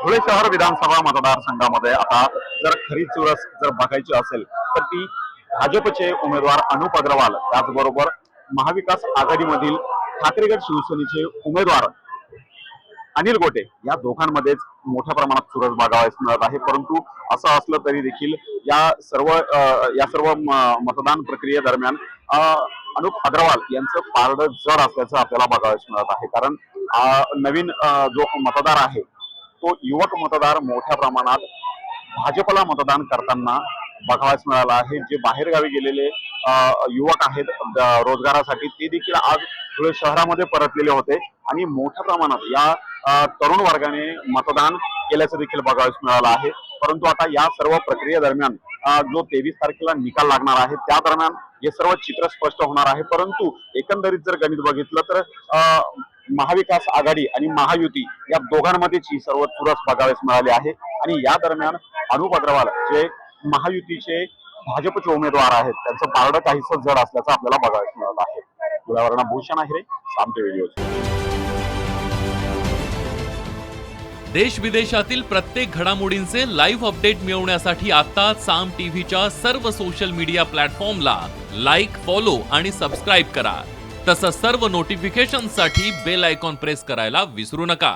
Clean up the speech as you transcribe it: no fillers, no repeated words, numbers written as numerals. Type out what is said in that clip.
धुळे शहर विधानसभा मतदारसंघामध्ये आता जर खरी चुरस जर बघायची असेल तर ती भाजपचे उमेदवार अनुप अग्रवाल त्याचबरोबर महाविकास आघाडीमधील ठाकरेगड शिवसेनेचे उमेदवार अनिल गोटे या दोघांमध्येच मोठ्या प्रमाणात चुरस बघावयास मिळत आहे। परंतु असं असलं तरी देखील या सर्व मतदान प्रक्रियेदरम्यान अनुप अग्रवाल यांचं पारडं जड असल्याचं आपल्याला बघावयास मिळत आहे। कारण नवीन जो मतदार आहे तो युवक मतदार मोठ्या प्रमाणात भाजपला मतदान करताना बघावयास मिळाला आहे। जे बाहेरगावी गेलेले युवक आहेत रोजगारासाठी ते देखील आज धुळे शहरामध्ये परतलेले होते आणि मोठ्या प्रमाणात या तरुण वर्गाने मतदान केल्याचं देखील बघावयास मिळालं आहे। परंतु आता या सर्व प्रक्रियेदरम्यान जो 23 तारखेला निकाल लागणार आहे त्या दरम्यान हे सर्व चित्र स्पष्ट होणार आहे। परंतु एकंदरीत जर गणित बघितलं तर महाविकास आघाडी आणि महायुती या दोघांमध्येच ही सर्व चुरस बघावयास मिळाली आहे आणि या दरम्यान अनुप अग्रवाल जे महायुतीचे भाजपचे उमेदवार आहेत त्यांचं पारडं काहीसं जड असल्याचं आपल्याला बघावयास मिळत आहे। धुळ्यावरून भूषण आहे साम टीव्ही न्यूज। देश विदेशातील प्रत्येक घडामोडींचे लाईव्ह अपडेट मिळवण्यासाठी आता साम टीव्हीच्या सर्व सोशल मीडिया प्लॅटफॉर्मला लाईक, फॉलो आणि सबस्क्राईब करा। तसंच सर्व नोटिफिकेशनसाठी बेल आयकॉन प्रेस करायला विसरू नका।